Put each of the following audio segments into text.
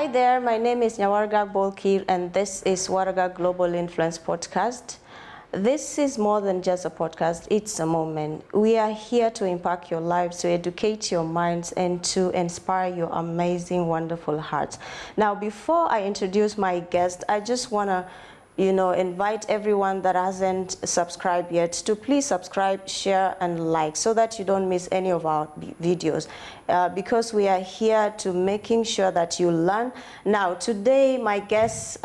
Hi there, my name is Nyawargak Kiir, and this is Waraga Global Influence Podcast. This is more than just a podcast, it's a moment. We are here to impact your lives, to educate your minds, and to inspire your amazing, wonderful hearts. Now, before I introduce my guest, I just want to invite everyone that hasn't subscribed yet to please subscribe, share, and like so that you don't miss any of our videos. Because we are here to making sure that you learn. Now, today, my guest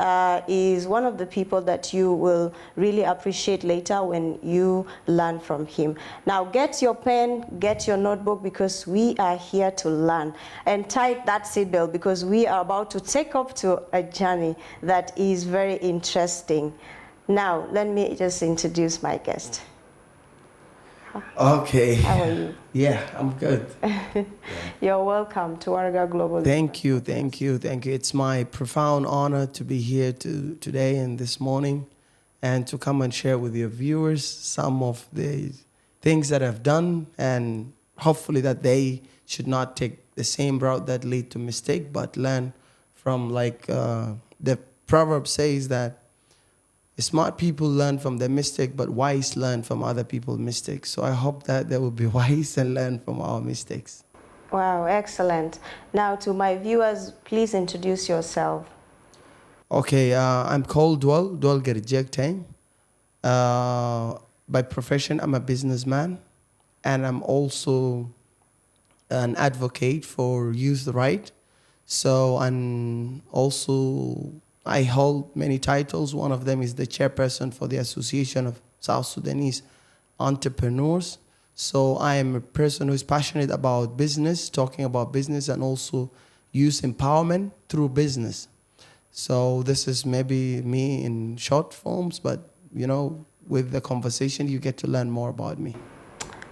is one of the people that you will really appreciate later when you learn from him. Now, get your pen, get your notebook, because we are here to learn. And tie that seatbelt, because we are about to take up to a journey that is very interesting. Now, let me just introduce my guest. Okay. How are you? Yeah, I'm good. You're welcome to Waraga Global. Thank you. It's my profound honor to be here today and this morning and to come and share with your viewers some of the things that I've done, and hopefully that they should not take the same route that lead to mistake, but learn from, like the proverb says, that smart people learn from their mistake, but wise learn from other people's mistakes. So I hope that they will be wise and learn from our mistakes. Wow, excellent. Now, to my viewers, please introduce yourself. Okay, I'm called Duol G, Teng. By profession, I'm a businessman, and I'm also an advocate for youth right. So, and also I hold many titles. One of them is the chairperson for the Association of South Sudanese Entrepreneurs. So I am a person who is passionate about business, talking about business, and also youth empowerment through business. So this is maybe me in short forms, but with the conversation, you get to learn more about me.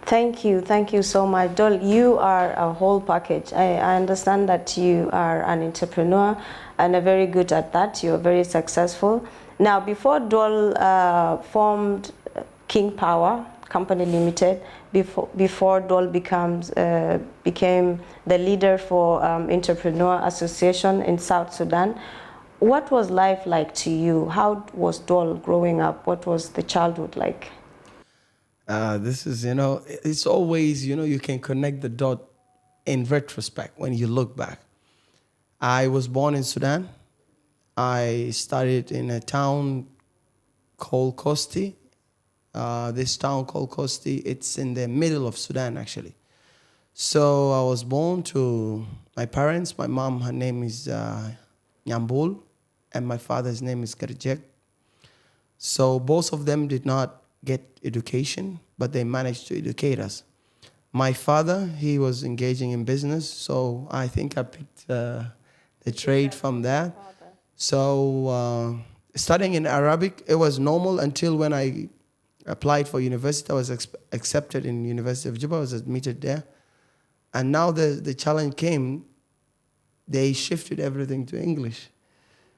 Thank you so much. Duol, you are a whole package. I understand that you are an entrepreneur and are very good at that. You're very successful. Now, before Duol formed King Power Company Limited, before Duol became the leader for Entrepreneur Association in South Sudan, what was life like to you? How was Duol growing up? What was the childhood like? This is, it's always, you can connect the dot in retrospect when you look back. I was born in Sudan. I studied in a town called Kosti. This town called Kosti, it's in the middle of Sudan, actually. So I was born to my parents. My mom, her name is Nyambul, and my father's name is Garjek. So both of them did not get education, but they managed to educate us. My father, he was engaging in business, so I think I picked the trade from that. So studying in Arabic, it was normal until when I applied for university. I was accepted in University of Juba. I was admitted there. And now the challenge came. They shifted everything to English.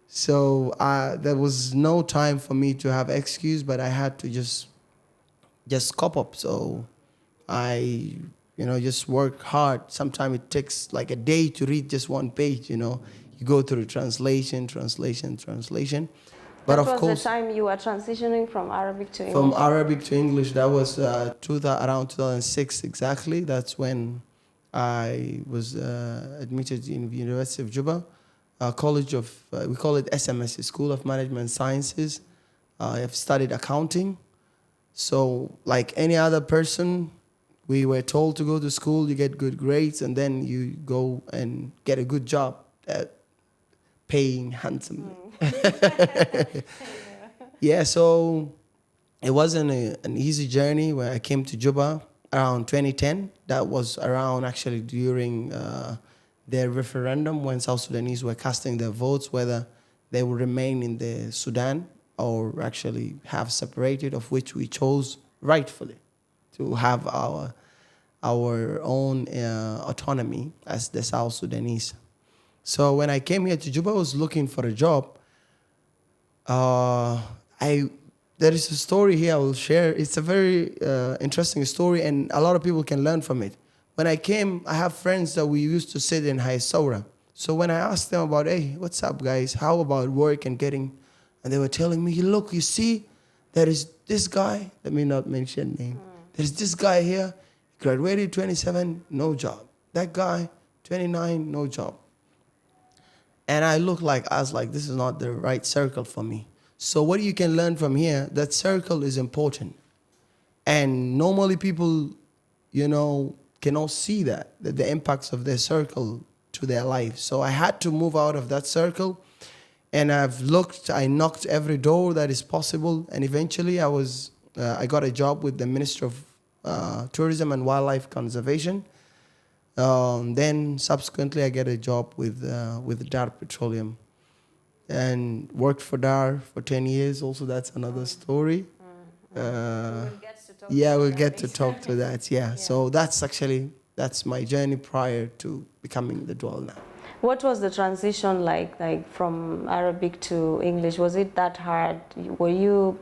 So there was no time for me to have excuse, but I had to just cop up. So I, just work hard. Sometimes it takes like a day to read just one page, You go through translation. But that of was course, the time you were transitioning from Arabic to English? From Arabic to English, that was around 2006 exactly. That's when I was admitted in the University of Juba, College of, we call it SMS, School of Management Sciences. I've studied accounting. So like any other person, we were told to go to school, you get good grades, and then you go and get a good job at paying handsomely. Yeah, so it wasn't an easy journey when I came to Juba around 2010. That was around actually during the referendum when South Sudanese were casting their votes whether they would remain in the Sudan or actually have separated, of which we chose rightfully to have our own autonomy as the South Sudanese. So when I came here to Juba, I was looking for a job. There is a story here I will share. It's a very interesting story, and a lot of people can learn from it. When I came, I have friends that we used to sit in High Saura. So when I asked them about, hey, what's up, guys? How about work and getting, and they were telling me, look, you see, there is this guy, let me not mention name. There's this guy here, graduated 27, no job. That guy, 29, no job. And I was like, this is not the right circle for me. So what you can learn from here, that circle is important. And normally people, cannot see that the impacts of their circle to their life. So I had to move out of that circle, and I knocked every door that is possible, and eventually I got a job with the Ministry of Tourism and Wildlife Conservation. Then subsequently I get a job with DAR Petroleum, and worked for DAR for 10 years. Also, that's another story. We'll get to talk to that. Yeah. So that's my journey prior to becoming the DOUL now. What was the transition like from Arabic to English? Was it that hard?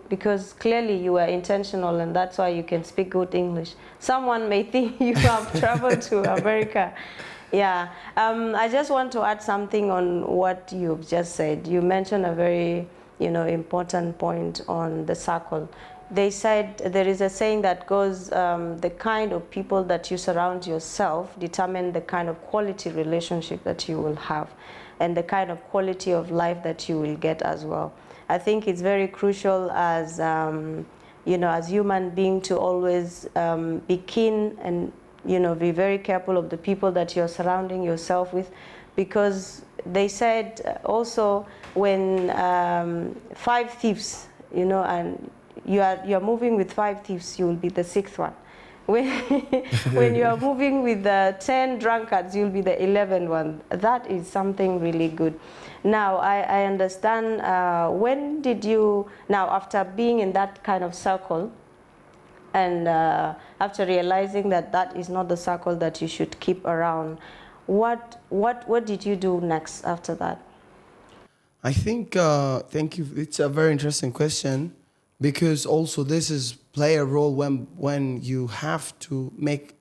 Because clearly you were intentional, and that's why you can speak good English. Someone may think you have traveled to America. Yeah. I just want to add something on what you've just said. You mentioned a very, important point on the circle. They said there is a saying that goes, the kind of people that you surround yourself determine the kind of quality relationship that you will have, and the kind of quality of life that you will get as well. I think it's very crucial as, as human being to always be keen and, be very careful of the people that you're surrounding yourself with, because they said also when 5 thieves, and you're moving with 5 thieves, you will be the 6th one. When you are moving with 10 drunkards, you'll be the 11th one. That is something really good. Now, I understand, when did you, now after being in that kind of circle, and after realizing that that is not the circle that you should keep around, what did you do next after that? I think, thank you. It's a very interesting question, because also this is play a role when you have to make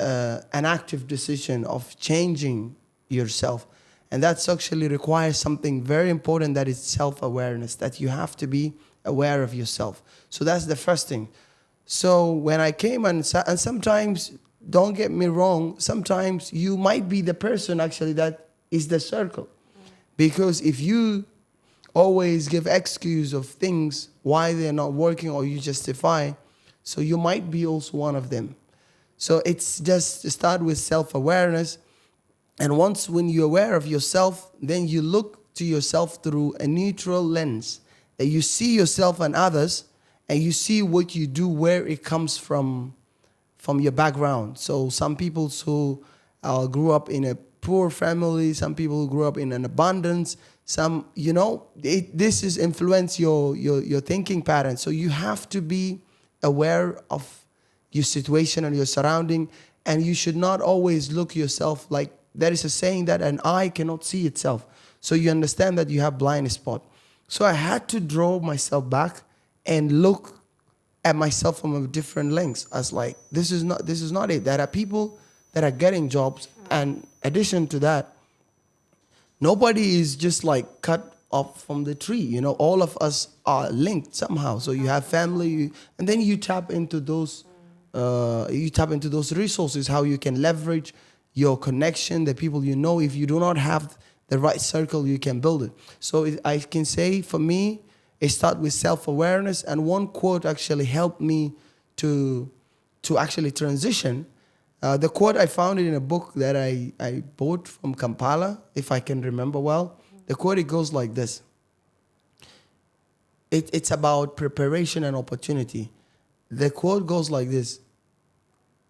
an active decision of changing yourself. And that's actually requires something very important, that is self-awareness, that you have to be aware of yourself. So that's the first thing. So when I came, and sometimes, don't get me wrong, sometimes you might be the person actually that is the circle. Because if you always give excuse of things why they're not working, or you justify, so you might be also one of them. So it's just start with self-awareness. And when you're aware of yourself, then you look to yourself through a neutral lens, that you see yourself and others, and you see what you do, where it comes from your background. So some people who grew up in a poor family, some people who grew up in an abundance, some, this is influence your thinking pattern. So you have to be aware of your situation and your surrounding, and you should not always look yourself like, there is a saying that an eye cannot see itself. So you understand that you have blind spot. So I had to draw myself back and look at myself from a different lens, as like, this is not it. There are people that are getting jobs, and addition to that, nobody is just like cut off from the tree. All of us are linked somehow. So you have family, and then you tap into those resources, how you can leverage your connection, the people you know. If you do not have the right circle, you can build it. So I can say for me, it starts with self-awareness. And one quote actually helped me to actually transition. The quote, I found it in a book that I bought from Kampala, if I can remember well. The quote, it goes like this. It's about preparation and opportunity. The quote goes like this.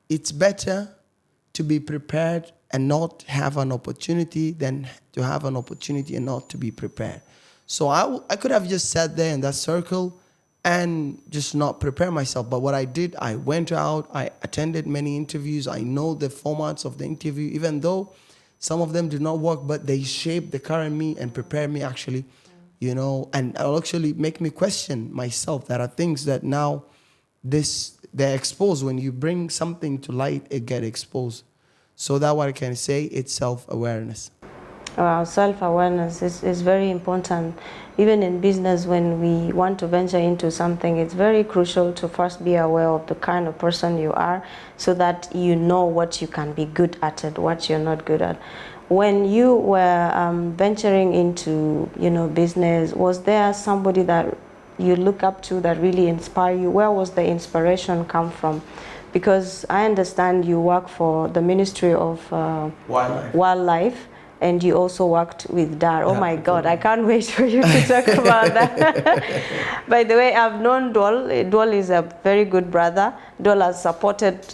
It's better to be prepared and not have an opportunity than to have an opportunity and not to be prepared. So I could have just sat there in that circle and just not prepare myself. But what I did, I went out, I attended many interviews. I know the formats of the interview, even though some of them did not work, but they shaped the current me and prepared me actually, and it'll actually make me question myself. There are things that now they're exposed. When you bring something to light, it gets exposed. So that's what I can say, it's self-awareness. Self-awareness is very important. Even in business, when we want to venture into something, it's very crucial to first be aware of the kind of person you are so that you know what you can be good at and what you're not good at. When you were venturing into, business, was there somebody that you look up to that really inspire you? Where was the inspiration come from? Because I understand you work for the Ministry of Wildlife, and you also worked with DOUL. Oh my God, I can't wait for you to talk about that. By the way, I've known Duol. Duol is a very good brother. Duol has supported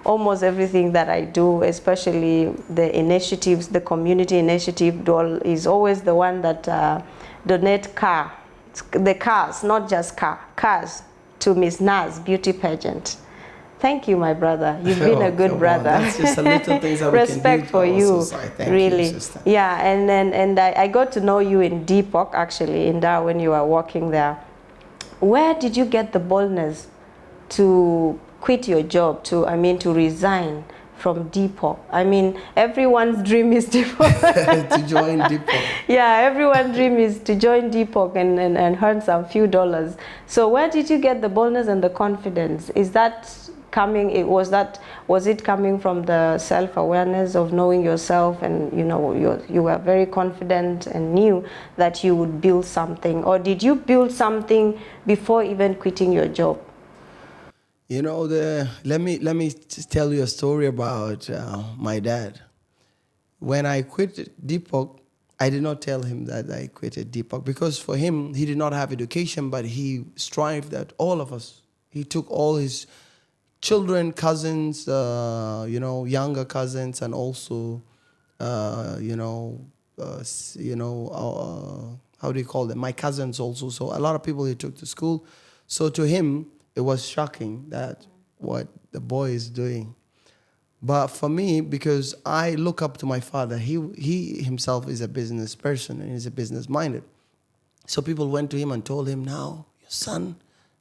almost everything that I do, especially the initiatives, the community initiative. Duol is always the one that donate the cars, not just cars, to Miss Naz beauty pageant. Thank you, my brother. You've been a good brother. That's just a little things that Respect we can do for you. Thank really. You, sister. Yeah, and I got to know you in Depok, actually, in Dar when you were working there. Where did you get the boldness to quit your job, to resign from Depok? I mean, everyone's dream is Depok. To join Depok. Yeah, everyone's dream is to join Depok and earn some few dollars. So where did you get the boldness and the confidence? Is that coming, was it coming from the self-awareness of knowing yourself, and you were very confident and knew that you would build something? Or did you build something before even quitting your job? Let me just tell you a story about my dad. When I quit Depok, I did not tell him that I quitted Depok, because for him, he did not have education, but he strived that all of us. He took all his children, cousins, younger cousins, and also, how do you call them? My cousins also. So a lot of people he took to school. So to him, it was shocking that what the boy is doing. But for me, because I look up to my father, he himself is a business person and he's a business minded. So people went to him and told him, now your son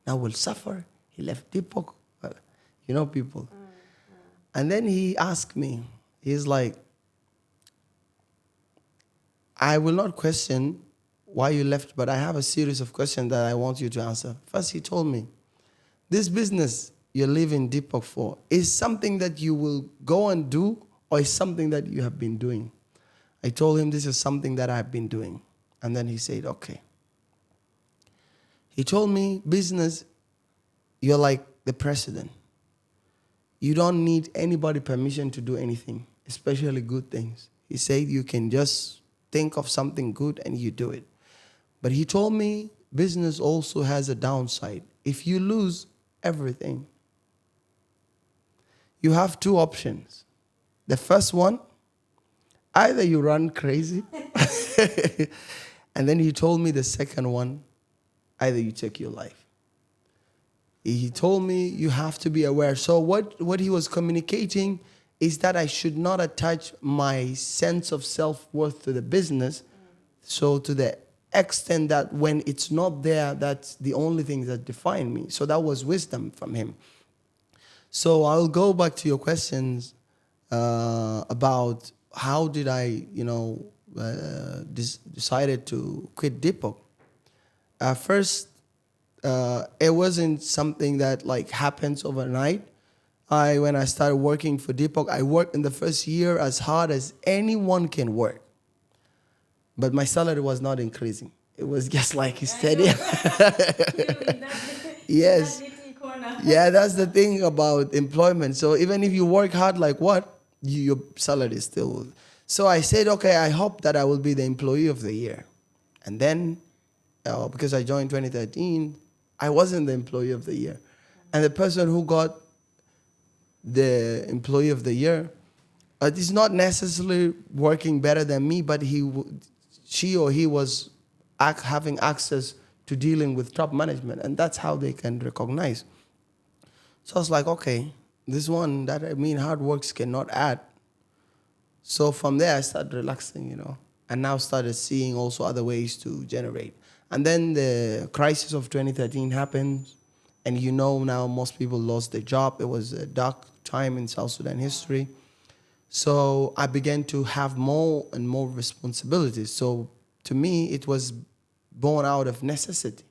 now will suffer. He left Depok. People. And then he asked me, he's like, I will not question why you left, but I have a series of questions that I want you to answer. First, he told me, this business you live in Depok for is something that you will go and do, or is something that you have been doing? I told him this is something that I've been doing. And then he said, okay. He told me, business, you're like the president. You don't need anybody permission to do anything, especially good things. He said you can just think of something good and you do it. But he told me business also has a downside. If you lose everything, you have two options. The first one, either you run crazy, and then he told me the second one, either you take your life. He told me you have to be aware. So what he was communicating is that I should not attach my sense of self-worth to the business. So to the extent that when it's not there, that's the only thing that define me. So that was wisdom from him. So I'll go back to your questions about how did I, decided to quit Depok. First, it wasn't something that happens overnight. When I started working for Depok, I worked in the first year as hard as anyone can work. But my salary was not increasing. It was just steady. Yes. Yeah, that's the thing about employment. So even if you work hard your salary is still. So I said, okay, I hope that I will be the employee of the year. And then, because I joined 2013, I wasn't the employee of the year. And the person who got the employee of the year is not necessarily working better than me, but she or he was having access to dealing with top management, and that's how they can recognize. So I was like, okay, this one hard works cannot add. So from there I started relaxing, and now started seeing also other ways to generate. And then the crisis of 2013 happened, and now most people lost their job. It was a dark time in South Sudan history. So I began to have more and more responsibilities. So to me, it was born out of necessity.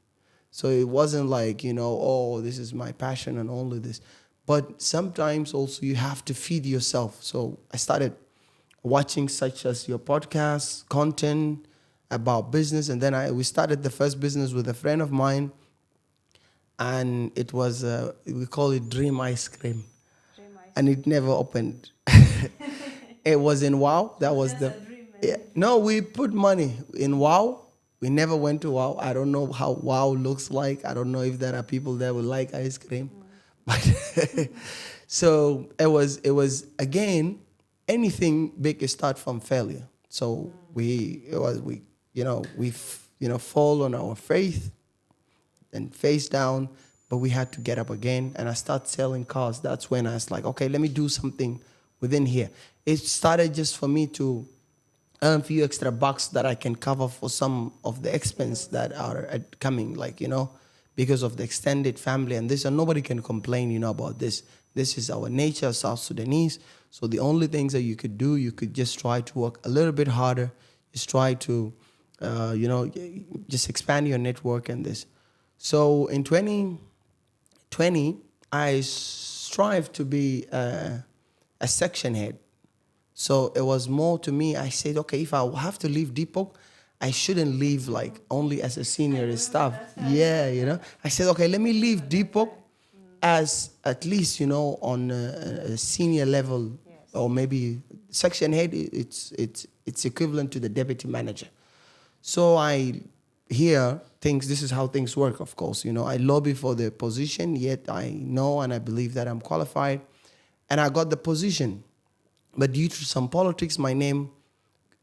So it wasn't like, oh, this is my passion and only this. But sometimes also you have to feed yourself. So I started watching such as your podcast, content about business. And then we started the first business with a friend of mine. And it was, we call it Dream Ice Cream. And it never opened. It was in WOW. That was the. Yeah. No, we put money in WOW. We never went to WOW. I don't know how WOW looks like. I don't know if there are people that would like ice cream. But so it was again, anything big start from failure. So we fall on our faith and face down, but we had to get up again. And I started selling cars. That's when I was like, okay, let me do something within here. It started just for me to earn a few extra bucks that I can cover for some of the expense that are coming, because of the extended family and this. And nobody can complain, about this. This is our nature, South Sudanese. So the only things that you could do, you could just try to work a little bit harder. Just try to, just expand your network and this. So in 2020, I strive to be a section head. So it was more to me, I said, okay, if I have to leave Depot, I shouldn't leave like only as a senior staff. Yeah, I said, okay, let me leave Depot as at least, on a senior level, or maybe section head, it's equivalent to the deputy manager. So I hear things, this is how things work, of course. I lobby for the position, yet I know and I believe that I'm qualified. And I got the position. But due to some politics, my name,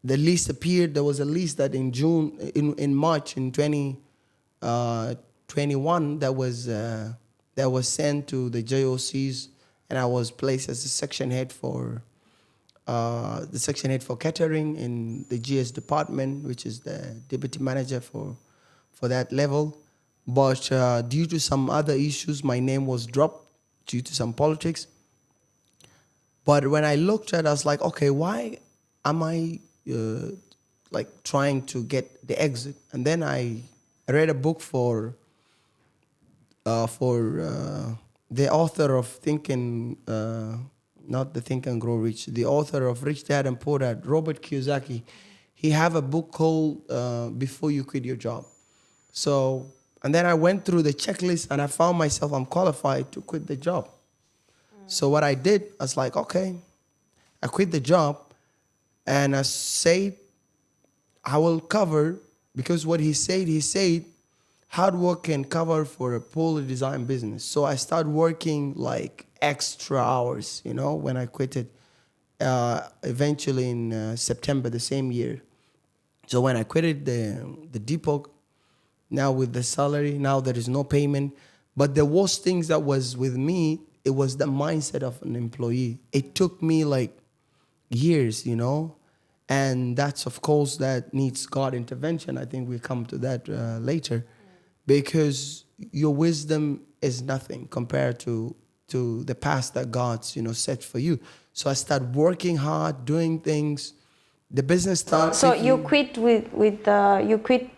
the list appeared. There was a list that in March in 2021 that was sent to the JOCs, and I was placed as the section head for catering in the GS department, which is the deputy manager for that level. But due to some other issues, my name was dropped due to some politics. But when I looked at it, I was like, okay, why am I trying to get the exit? And then I read a book for the author of not the Think and Grow Rich, the author of Rich Dad and Poor Dad, Robert Kiyosaki. He have a book called Before You Quit Your Job. So, and then I went through the checklist and I found myself, I'm qualified to quit the job. So what I did, I was like, okay, I quit the job and I said, I will cover, because what he said, hard work can cover for a poorly designed business. So I started working like extra hours, when I quit it, eventually in September the same year. So when I quitted the depot, now with the salary, now there is no payment. But the worst things that was with me, it was the mindset of an employee. It took me like years, and that's, of course, that needs God intervention. I think we'll come to that later, because your wisdom is nothing compared to the path that God's, set for you. So I started working hard, doing things. The business started. So you quit you quit,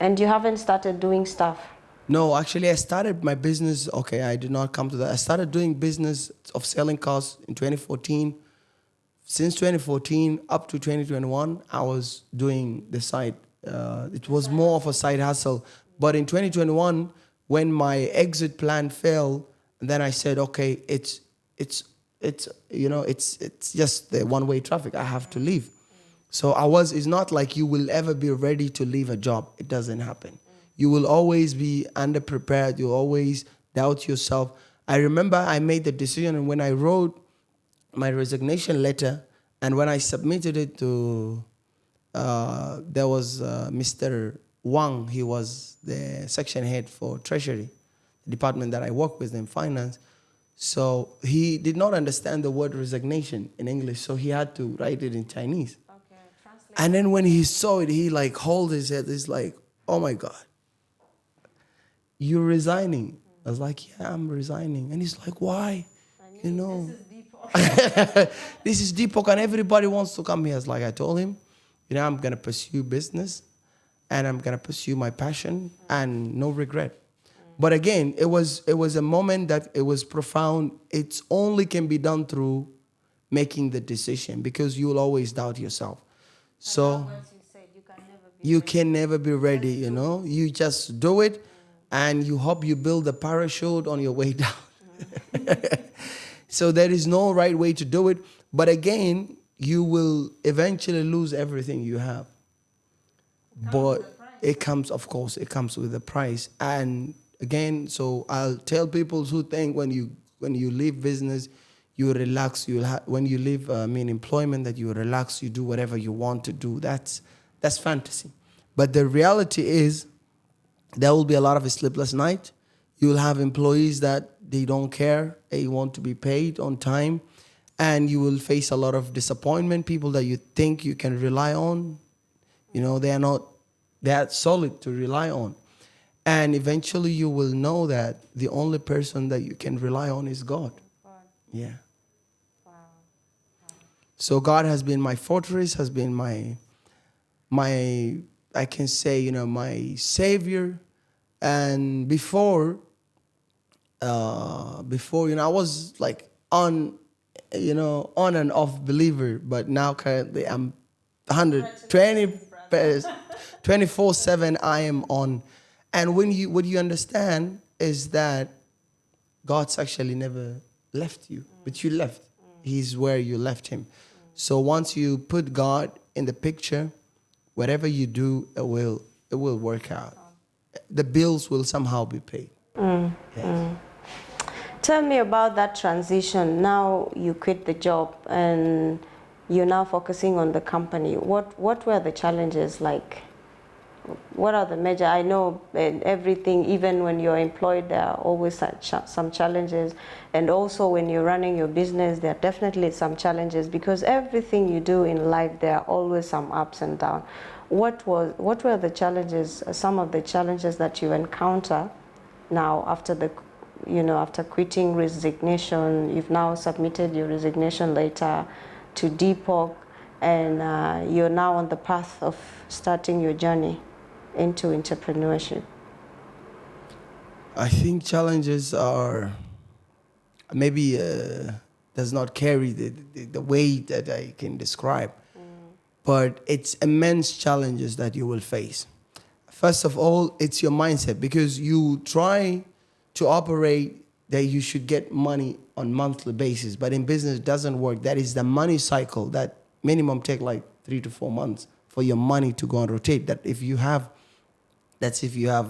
and you haven't started doing stuff. No, actually, I started my business. Okay, I did not come to that. I started doing business of selling cars in 2014. Since 2014 up to 2021, I was doing the side. It was more of a side hustle. But in 2021, when my exit plan failed, then I said, okay, it's just the one-way traffic. I have to leave. So it's not like you will ever be ready to leave a job. It doesn't happen. You will always be underprepared. You always doubt yourself. I remember I made the decision, and when I wrote my resignation letter, and when I submitted it to, there was Mr. Wang. He was the section head for Treasury, the department that I work with in finance. So he did not understand the word resignation in English, so he had to write it in Chinese. Okay, translate. And then when he saw it, he hold his head. He's like, oh my God. You're resigning. I was like, yeah, I'm resigning. And he's like, why? This is deep. This is Deepak, and everybody wants to come here. It's like I told him, I'm gonna pursue business, and I'm gonna pursue my passion, and no regret. But again, it was a moment that it was profound. It only can be done through making the decision, because you will always doubt yourself. So you can never be ready, You just do it, and you hope you build a parachute on your way down. So there is no right way to do it. But again, you will eventually lose everything you have. But it comes, of course, it comes with a price. And again, so I'll tell people who think when you leave business, you relax. When you leave employment, that you relax, you do whatever you want to do. That's fantasy. But the reality is, there will be a lot of a sleepless night. You will have employees that they don't care. They want to be paid on time. And you will face a lot of disappointment. People that you think you can rely on, they are not that solid to rely on. And eventually you will know that the only person that you can rely on is God. Yeah. Wow. So God has been my fortress, has been my I can say, my savior. And before, I was like on and off believer, but now currently I'm 24/7 I am on. And what you understand is that God's actually never left you, but you left. He's where you left him. So once you put God in the picture, whatever you do, it will work out. The bills will somehow be paid. Yes. Tell me about that transition. Now you quit the job and you're now focusing on the company. What were the challenges like? What are the major? I know everything, even when you're employed, there are always some challenges. And also when you're running your business, there are definitely some challenges, because everything you do in life, there are always some ups and downs. What were the challenges, some of the challenges that you encounter now after after quitting resignation? You've now submitted your resignation letter to Deepak, and you're now on the path of starting your journey into entrepreneurship. I think challenges are maybe does not carry the weight that I can describe, but it's immense challenges that you will face. First of all, it's your mindset, because you try to operate that you should get money on monthly basis, but in business it doesn't work. That is the money cycle that minimum take like 3 to 4 months for your money to go and rotate. If you have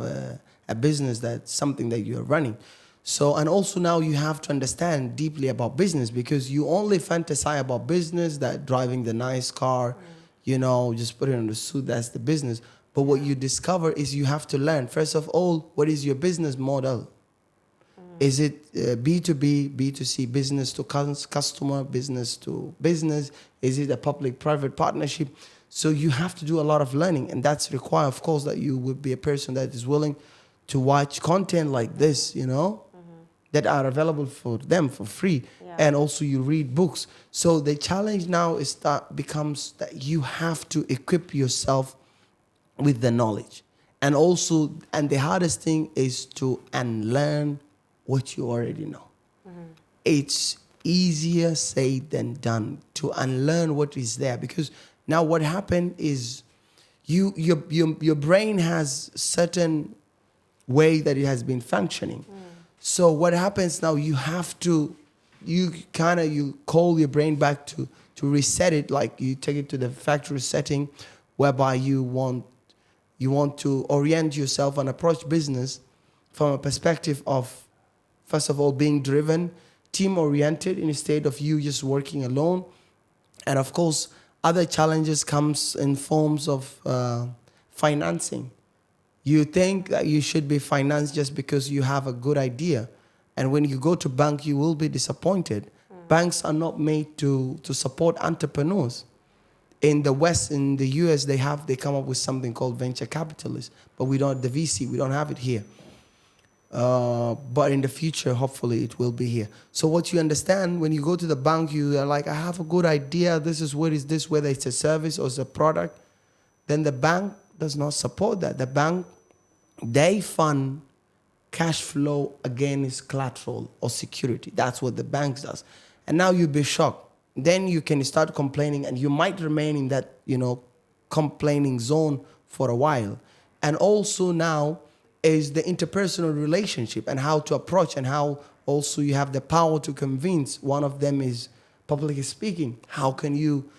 a business, that's something that you're running. So, and also now you have to understand deeply about business, because you only fantasize about business, that driving the nice car, just put it on the suit, that's the business. But what you discover is you have to learn, first of all, what is your business model? Is it B2B, B2C, business to customer, business to business? Is it a public-private partnership? So you have to do a lot of learning, and that's required, of course, that you would be a person that is willing to watch content like this, that are available for them for free. Yeah. And also you read books. So the challenge now becomes that you have to equip yourself with the knowledge. And the hardest thing is to unlearn what you already know. It's easier said than done to unlearn what is there, because now what happened is your brain has certain way that it has been functioning. So what happens now, you call your brain back to reset it, like you take it to the factory setting, whereby you want to orient yourself and approach business from a perspective of, first of all, being driven, team-oriented, instead of you just working alone. And of course, other challenges comes in forms of financing. You think that you should be financed just because you have a good idea. And when you go to bank, you will be disappointed. Banks are not made to support entrepreneurs. In the West, in the US, they come up with something called venture capitalists, but we don't, the VC, we don't have it here. But in the future, hopefully, it will be here. So what you understand when you go to the bank, you are like, I have a good idea. This is what is this, whether it's a service or it's a product. Then the bank does not support that. The bank, they fund cash flow against collateral or security. That's what the bank does. And now you'll be shocked. Then you can start complaining, and you might remain in that, complaining zone for a while. And also now is the interpersonal relationship and how to approach, and how also you have the power to convince. One of them is public speaking. How can you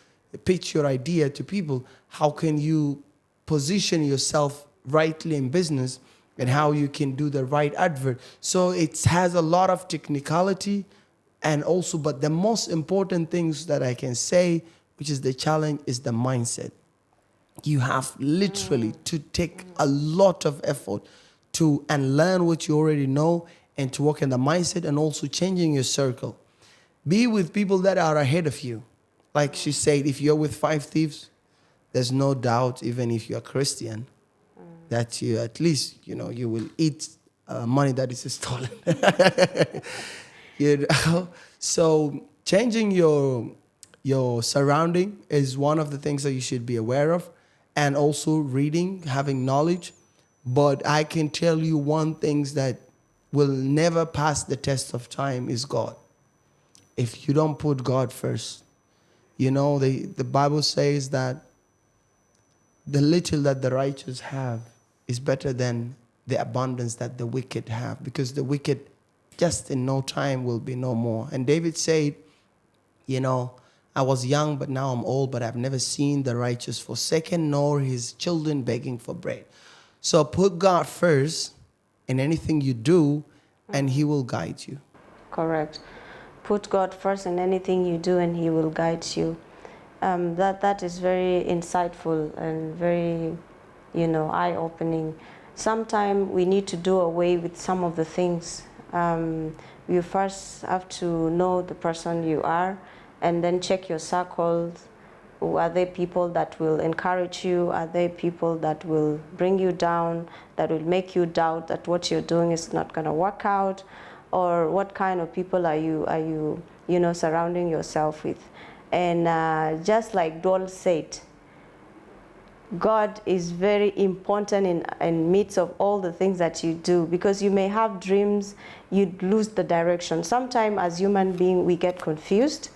pitch your idea to people? How can you position yourself rightly in business, and how you can do the right advert? So it has a lot of technicality, and also, but the most important things that I can say, which is the challenge, is the mindset. You have literally to take a lot of effort to and learn what you already know, and to work in the mindset, and also changing your circle. Be with people that are ahead of you. Like she said, if you're with 5 thieves, there's no doubt, even if you're Christian, that you at least, you will eat money that is stolen. So changing your surrounding is one of the things that you should be aware of, and also reading, having knowledge. But I can tell you one thing that will never pass the test of time is God. If you don't put God first, the Bible says that the little that the righteous have is better than the abundance that the wicked have, because the wicked just in no time will be no more. And David said, I was young, but now I'm old, but I've never seen the righteous forsaken, nor his children begging for bread. So put God first in anything you do, and he will guide you. Correct. Put God first in anything you do, and he will guide you. That is very insightful and very, eye-opening. Sometimes we need to do away with some of the things. You first have to know the person you are, and then check your circles. Are there people that will encourage you? Are there people that will bring you down, that will make you doubt that what you're doing is not going to work out? Or what kind of people are you surrounding yourself with? And just like DOUL said, God is very important in midst of all the things that you do, because you may have dreams, you lose the direction. Sometimes as human beings, we get confused.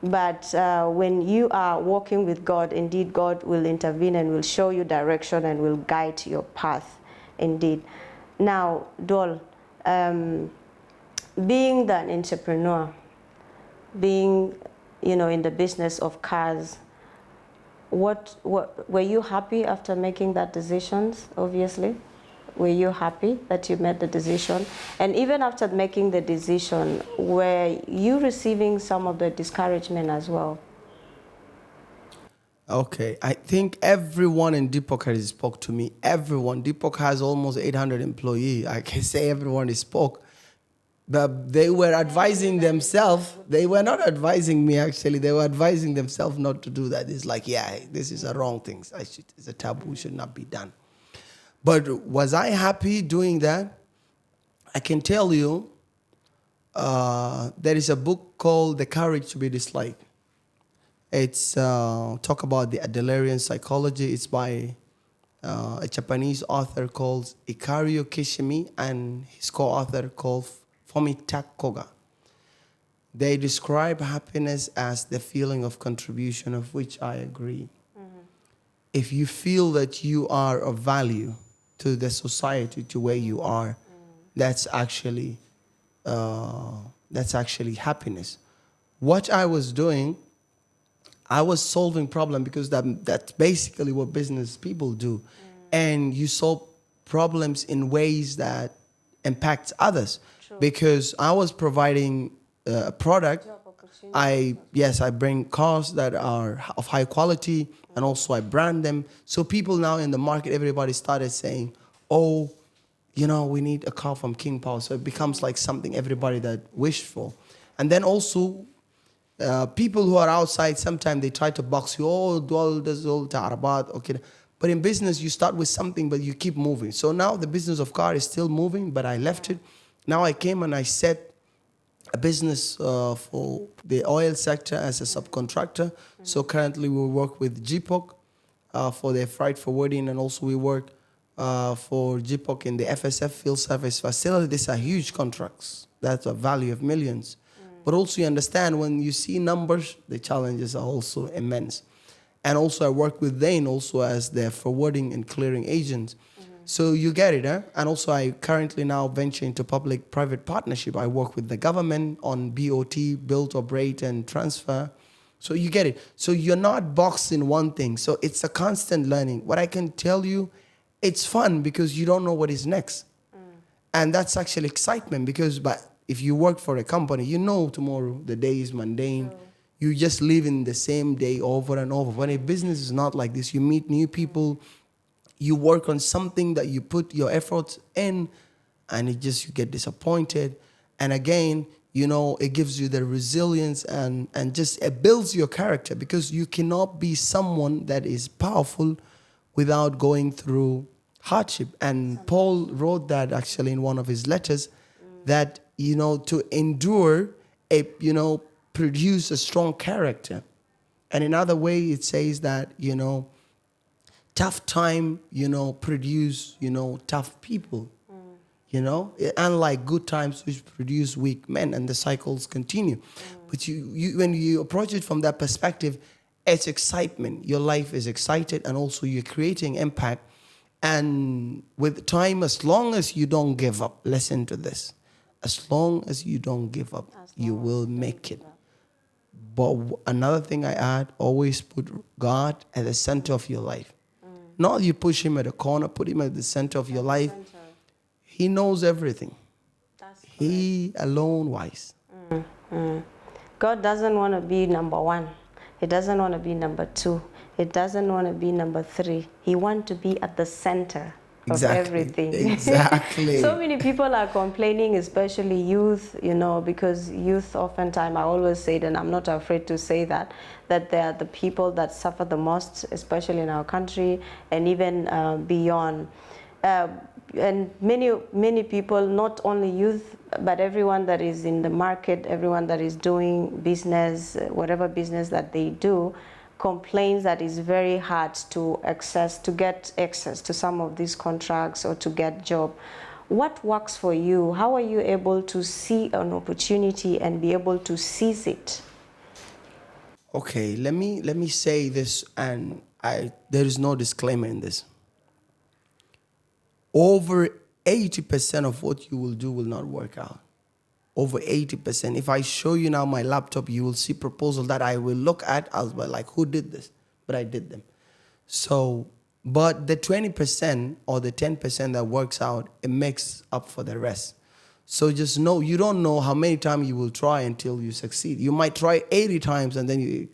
But when you are walking with God, indeed, God will intervene and will show you direction and will guide your path, indeed. Now, DOUL, being an entrepreneur, being, in the business of cars, what were you happy after making that decision? Obviously, were you happy that you made the decision? And even after making the decision, were you receiving some of the discouragement as well? Okay, I think everyone in Depok has spoke to me. Everyone. Depok has almost 800 employees. I can say everyone spoke. But they were advising themselves. They were not advising me, actually. They were advising themselves not to do that. It's like, this is a wrong thing. It's a taboo. Should not be done. But was I happy doing that? I can tell you, there is a book called The Courage to be Disliked. It's talk about the Adlerian psychology. It's by a Japanese author called Ikario Kishimi and his co-author called Fumita Koga. They describe happiness as the feeling of contribution, of which I agree. Mm-hmm. If you feel that you are of value to the society, to where you are, that's actually happiness. What I was doing, I was solving problem, because that's basically what business people do. And you solve problems in ways that impact others. True. Because I was providing a product. I bring cars that are of high quality, and also I brand them. So people now in the market, everybody started saying, oh, we need a car from King Power. So it becomes like something everybody that wished for. And then also, people who are outside, sometimes they try to box you. Oh, DOUL, this DOUL, Arabat, okay. But in business, you start with something, but you keep moving. So now the business of car is still moving, but I left it. Now I came and I set a business for the oil sector as a subcontractor. So currently we work with GPOC for their freight forwarding, and also we work for GPOC in the FSF field service facility. These are huge contracts. That's a value of millions. But also you understand when you see numbers, the challenges are also immense. And also I work with Dane also as their forwarding and clearing agent. So you get it, huh? And also I currently now venture into public-private partnership. I work with the government on BOT, build, operate, and transfer. So you get it. So you're not boxed in one thing. So it's a constant learning. What I can tell you, it's fun because you don't know what is next. And that's actually excitement because if you work for a company, you know tomorrow the day is mundane. You just live in the same day over and over. When a business is not like this, you meet new people, you work on something that you put your efforts in, and you get disappointed. And again, it gives you the resilience and just it builds your character, because you cannot be someone that is powerful without going through hardship. And Paul wrote that actually in one of his letters, that, to endure, produce a strong character. And another way it says that, tough time, produce, tough people. Unlike good times which produce weak men, and the cycles continue. But you when you approach it from that perspective, it's excitement. Your life is excited, and also you're creating impact. And with time, as long as you don't give up, listen to this. As long as you don't give up, you will make it. But another thing I add, always put God at the center of your life. Not you push him at a corner, put him at the center of your life. He knows everything. He alone wise. God doesn't want to be number one. He doesn't want to be number two. He doesn't want to be number three. He wants to be at the center of everything. Exactly. So many people are complaining, especially youth, because youth oftentimes, I always say it, and I'm not afraid to say that they are the people that suffer the most, especially in our country and even beyond. And many people, not only youth, but everyone that is in the market, everyone that is doing business, whatever business that they do, complains that it's very hard to get access to some of these contracts or to get job. What works for you? How are you able to see an opportunity and be able to seize it? Okay, let me say this, and there is no disclaimer in this. Over 80% of what you will do will not work out. Over 80%. If I show you now my laptop, you will see proposals that I will look at. I'll be like, who did this? But I did them. So, but the 20% or the 10% that works out, it makes up for the rest. So just know, you don't know how many times you will try until you succeed. You might try 80 times and then you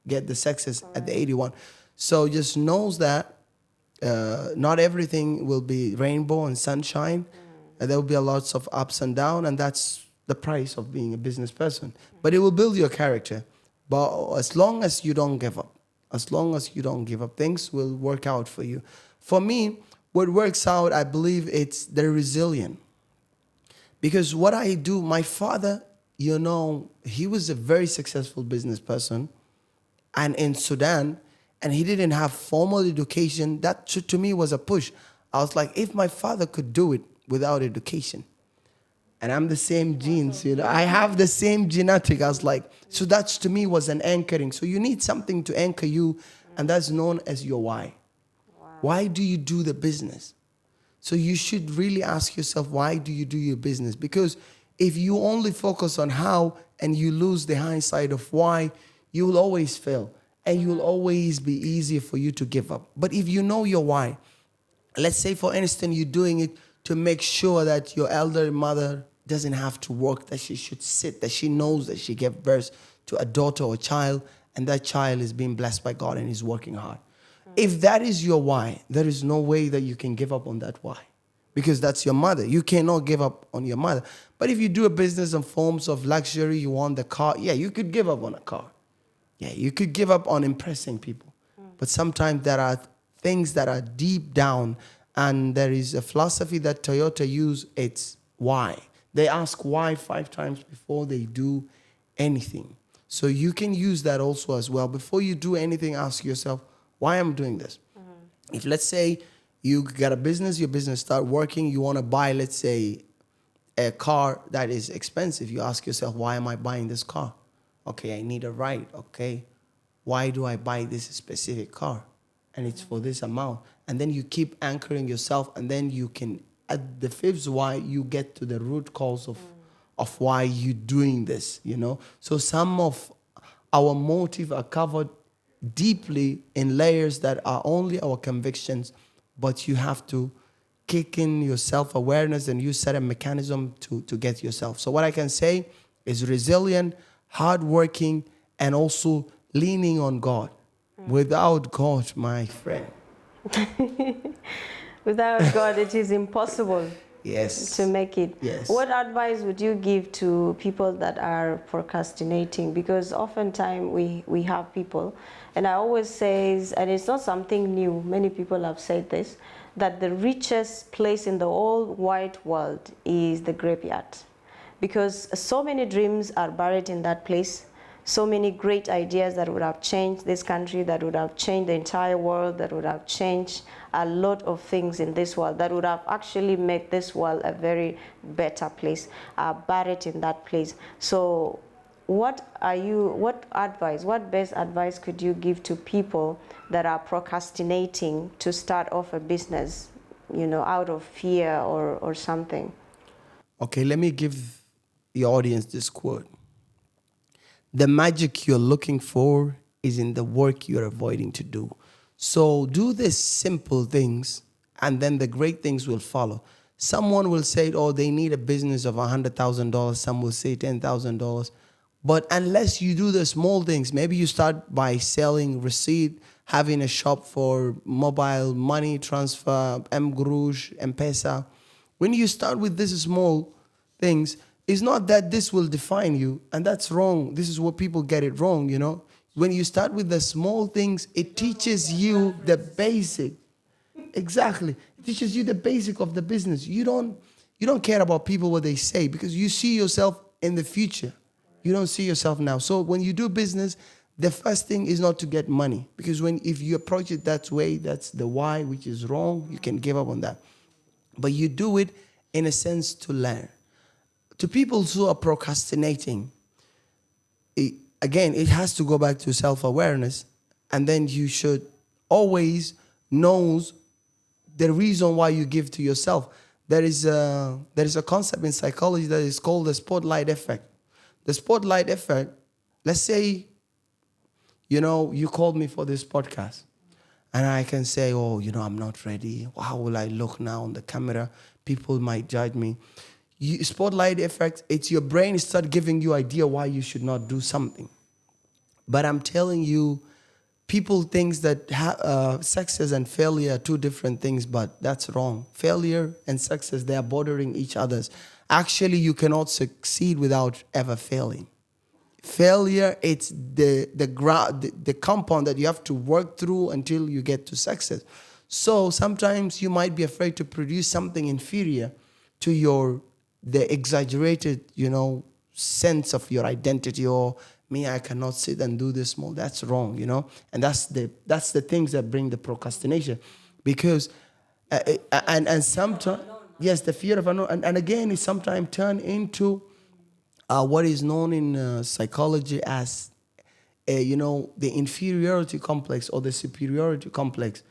get the success at the 81. So just knows that not everything will be rainbow and sunshine. There will be lots of ups and downs, and that's the price of being a business person. But it will build your character. But as long as you don't give up, things will work out for you. For me, what works out, I believe it's the resilient. Because what I do, my father, he was a very successful business person, and in Sudan, and he didn't have formal education. That to me was a push. I was like, if my father could do it without education, and I'm the same genes, I have the same genetic. I was like, so that to me was an anchoring. So you need something to anchor you, and that's known as your why. Wow. Why do you do the business? So you should really ask yourself, why do you do your business? Because if you only focus on how and you lose the hindsight of why, you will always fail. And you will always be easier for you to give up. But if you know your why, let's say, for instance, you're doing it to make sure that your elder mother doesn't have to work, that she should sit, that she knows that she gave birth to a daughter or child, and that child is being blessed by God and is working hard. If that is your why, there is no way that you can give up on that why, because that's your mother. You cannot give up on your mother. But if you do a business in forms of luxury, you want the car, yeah, you could give up on a car. Yeah, you could give up on impressing people. But sometimes there are things that are deep down. And there is a philosophy that Toyota use. It's why. They ask why 5 times before they do anything. So you can use that also as well. Before you do anything, ask yourself, why am I doing this? If, let's say, you got a business, your business start working, you want to buy, let's say, a car that is expensive. You ask yourself, why am I buying this car? Okay, I need a ride. Okay, why do I buy this specific car? And it's for this amount. And then you keep anchoring yourself, and then you can, at the fifth why, you get to the root cause of why you're doing this, you know? So some of our motive are covered deeply in layers that are only our convictions, but you have to kick in your self-awareness and use certain mechanism to get yourself. So what I can say is resilient, hardworking, and also leaning on God. Without God, my friend. Without God, it is impossible Yes. to make it. Yes. What advice would you give to people that are procrastinating? Because oftentimes we have people, and I always say, and it's not something new, many people have said this, that the richest place in the whole wide world is the graveyard. Because so many dreams are buried in that place, so many great ideas that would have changed this country, that would have changed the entire world, that would have changed a lot of things in this world, that would have actually made this world a very better place, buried in that place. So what best advice could you give to people that are procrastinating to start off a business, you know, out of fear or something? Okay, let me give the audience this quote. The magic you're looking for is in the work you're avoiding to do. So do the simple things, and then the great things will follow. Someone will say, oh, they need a business of $100,000. Some will say $10,000. But unless you do the small things, maybe you start by selling receipt, having a shop for mobile money transfer, M-Grush, M-Pesa. When you start with these small things, it's not that this will define you, and that's wrong. This is what people get it wrong, you know. When you start with the small things, it teaches you the basic. Exactly. It teaches you the basic of the business. You don't care about people, what they say, because you see yourself in the future. You don't see yourself now. So when you do business, the first thing is not to get money, because if you approach it that way, that's the why, which is wrong. You can give up on that. But you do it in a sense to learn. To people who are procrastinating, it has to go back to self-awareness, and then you should always know the reason why you give to yourself. There is a concept in psychology that is called the spotlight effect. The spotlight effect, let's say, you know, you called me for this podcast, and I can say, oh, you know, I'm not ready. How will I look now on the camera? People might judge me. Spotlight effect, it's your brain start giving you idea why you should not do something. But I'm telling you, people think that success and failure are two different things, but that's wrong. Failure and success, they are bordering each other. Actually, you cannot succeed without ever failing. Failure, it's the compound that you have to work through until you get to success. So sometimes you might be afraid to produce something inferior to the exaggerated, you know, sense of your identity, or me, I cannot sit and do this more. That's wrong, you know, and that's the things that bring the procrastination, because and sometimes, yes, the fear of unknown, and again, it sometimes turn into what is known in psychology as you know, the inferiority complex or the superiority complex.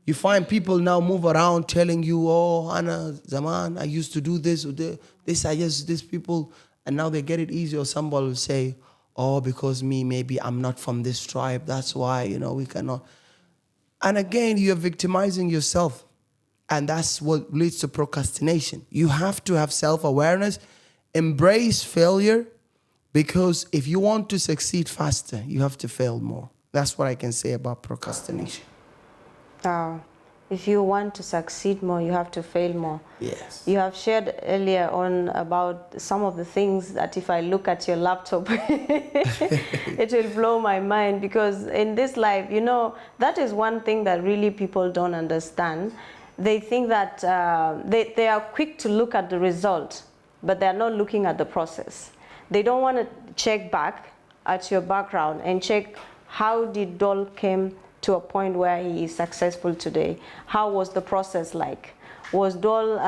You find people now move around telling you, oh, Hana, Zaman, I used to do this or this, I just, these people, and now they get it easy. Or somebody will say, oh, because maybe I'm not from this tribe, that's why, you know, we cannot. And again, you're victimizing yourself. And that's what leads to procrastination. You have to have self-awareness, embrace failure, because if you want to succeed faster, you have to fail more. That's what I can say about procrastination. Oh, If you want to succeed more, you have to fail more. Yes. You have shared earlier on about some of the things that if I look at your laptop, it will blow my mind, because in this life, you know, that is one thing that really people don't understand. They think that they are quick to look at the result, but they're not looking at the process. They don't want to check back at your background and check how did DOUL came to a point where he is successful today. How was the process like? Was DOUL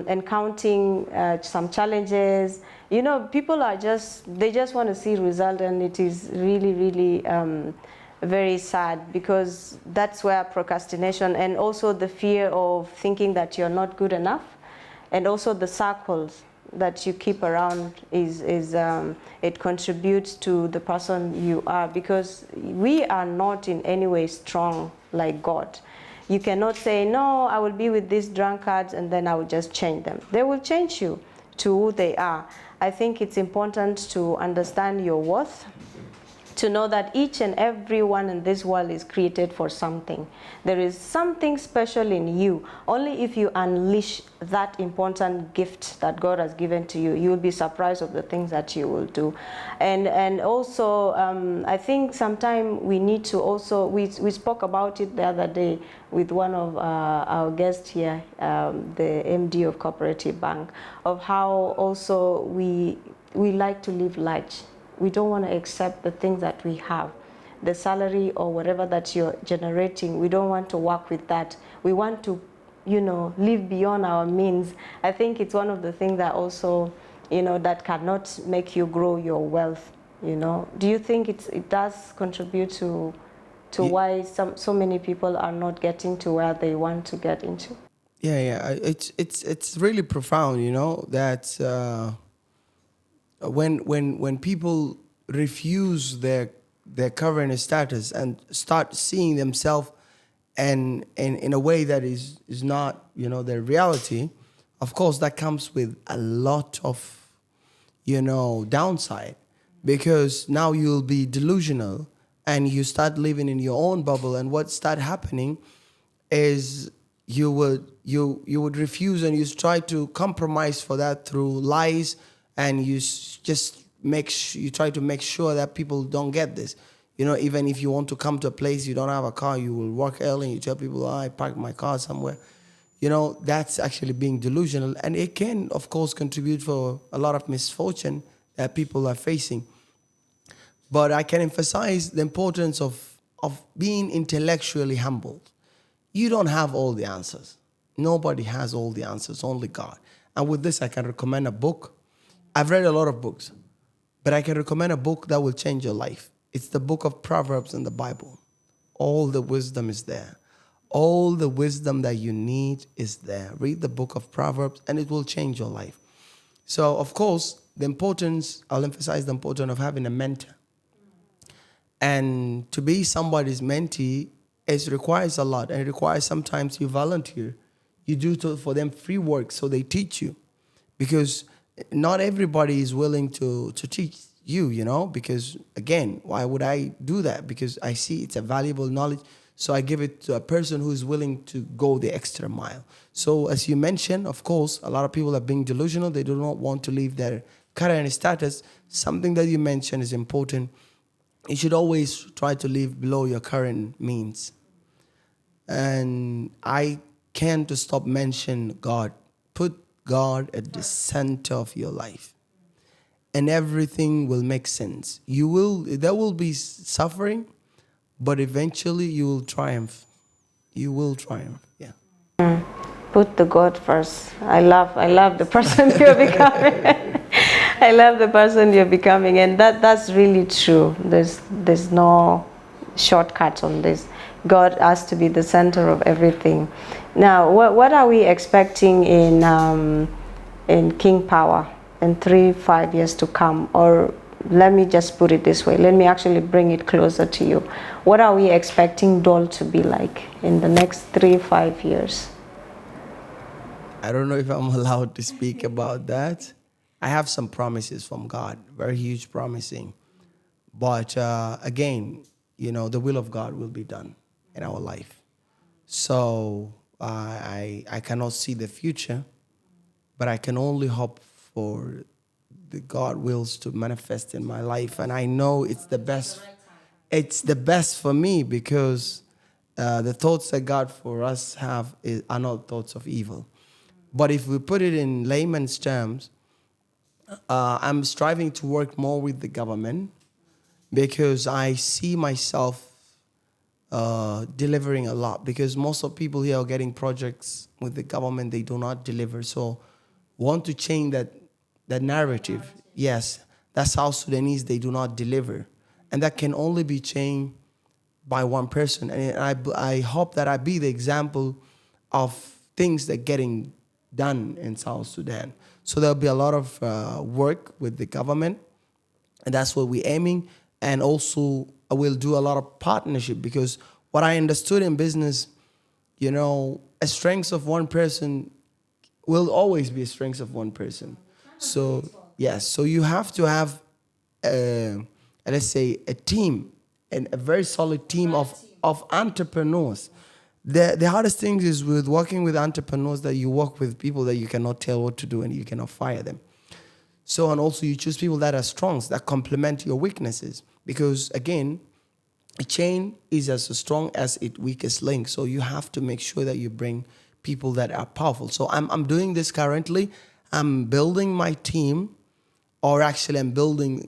encountering some challenges? You know, people are they just want to see result, and it is really, really very sad, because that's where procrastination and also the fear of thinking that you're not good enough, and also the circles that you keep around it contributes to the person you are, because we are not in any way strong like God. You cannot say, no, I will be with these drunkards and then I will just change them. They will change you to who they are. I think it's important to understand your worth, to know that each and every one in this world is created for something. There is something special in you. Only if you unleash that important gift that God has given to you, you will be surprised of the things that you will do. And also, I think sometimes we need to also, we spoke about it the other day with one of our guests here, the MD of Cooperative Bank, of how also we like to live large. We don't want to accept the things that we have, the salary or whatever that you're generating. We don't want to work with that. We want to, you know, live beyond our means. I think it's one of the things that also, you know, that cannot make you grow your wealth. You know, do you think it does contribute to why so many people are not getting to where they want to get into? Yeah. It's really profound, you know, that. When people refuse their current status and start seeing themselves and in a way that is not, you know, their reality, of course that comes with a lot of, you know, downside, because now you'll be delusional and you start living in your own bubble, and what start happening is you would refuse and you try to compromise for that through lies, and you just you try to make sure that people don't get this. You know, even if you want to come to a place you don't have a car, you will work early and you tell people, oh, I parked my car somewhere. You know, that's actually being delusional, and it can, of course, contribute for a lot of misfortune that people are facing. But I can emphasize the importance of being intellectually humbled. You don't have all the answers. Nobody has all the answers, only God. And with this, I can recommend a book. I've read a lot of books, but I can recommend a book that will change your life. It's the book of Proverbs in the Bible. All the wisdom is there. All the wisdom that you need is there. Read the book of Proverbs and it will change your life. So, of course, I'll emphasize the importance of having a mentor. And to be somebody's mentee, it requires a lot. And it requires sometimes you volunteer. You do for them free work so they teach you. Because not everybody is willing to teach you, you know, because again, why would I do that? Because I see it's a valuable knowledge. So I give it to a person who is willing to go the extra mile. So as you mentioned, of course, a lot of people are being delusional. They do not want to leave their current status. Something that you mentioned is important. You should always try to live below your current means. And I can't stop mentioning God. Put God at the center of your life, and everything will make sense. There will be suffering, but eventually you will triumph. You will triumph. Yeah. Put the God first. I love the person you're becoming. I love the person you're becoming, and that's really true. There's no shortcuts on this. God has to be the center of everything. Now, what are we expecting in King Power in 3-5 years to come? Or let me just put it this way. Let me actually bring it closer to you. What are we expecting DOUL to be like in the next 3-5 years? I don't know if I'm allowed to speak about that. I have some promises from God, very huge promising. But again, you know, the will of God will be done in our life. So I cannot see the future, but I can only hope for the God wills to manifest in my life. And I know it's the best. It's the best for me because the thoughts that God for us are not thoughts of evil. But if we put it in layman's terms, I'm striving to work more with the government because I see myself delivering a lot, because most of people here are getting projects with the government, they do not deliver. So want to change that narrative. Yes, that's South Sudanese, they do not deliver. And that can only be changed by one person. And I hope that I be the example of things that getting done in South Sudan. So there'll be a lot of work with the government, and that's what we're aiming. And also we'll do a lot of partnership, because what I understood in business, a strength of one person will always be a strength of one person. So yes, so you have to have, let's say, a team, and a very solid team of entrepreneurs. The hardest thing is with working with entrepreneurs that you work with people that you cannot tell what to do and you cannot fire them. So, and also you choose people that are strong, that complement your weaknesses. Because again, a chain is as strong as its weakest link. So you have to make sure that you bring people that are powerful. So I'm doing this currently. I'm building my team, or actually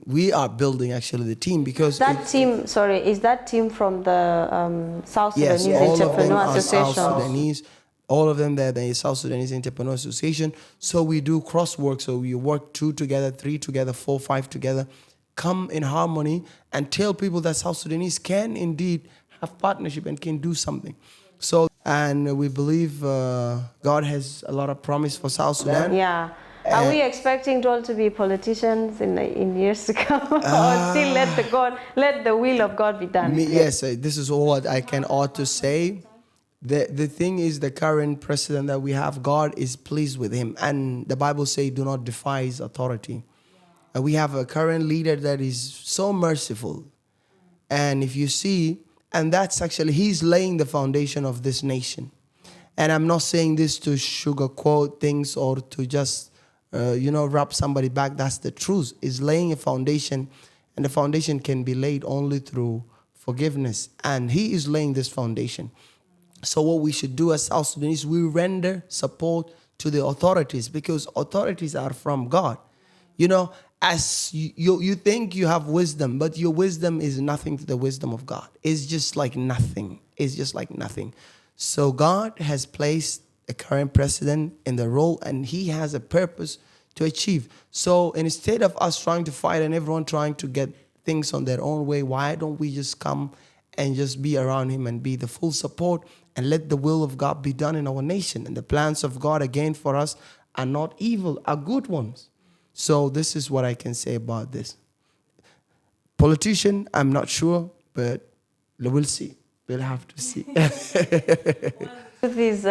we are building actually the team, because is that team from the South Sudanese Entrepreneur Association? South Sudanese. All of them, they're the South Sudanese Entrepreneur Association. So we do cross work. So we work 2 together, 3 together, 4, 5 together, come in harmony and tell people that South Sudanese can indeed have partnership and can do something. So, and we believe God has a lot of promise for South Sudan. Yeah. Are we expecting DOUL to be politicians in years to come, or still let the will of God be done? Yes, this is all I can ought to say. The thing is, the current president that we have, God is pleased with him, and the Bible says, "Do not defy his authority." And we have a current leader that is so merciful, and if you see, and that's actually he's laying the foundation of this nation. And I'm not saying this to sugarcoat things or to just rub somebody back. That's the truth. Is laying a foundation, and the foundation can be laid only through forgiveness, and he is laying this foundation. So what we should do as South Sudanese, we render support to the authorities, because authorities are from God. As you think you have wisdom, but your wisdom is nothing to the wisdom of God. It's just like nothing. It's just like nothing. So God has placed a current president in the role, and he has a purpose to achieve. So instead of us trying to fight and everyone trying to get things on their own way, why don't we just come and just be around him and be the full support and let the will of God be done in our nation? And the plans of God, again, for us are not evil, are good ones. So this is what I can say about this. Politician, I'm not sure, but we'll see. We'll have to see. The truth is,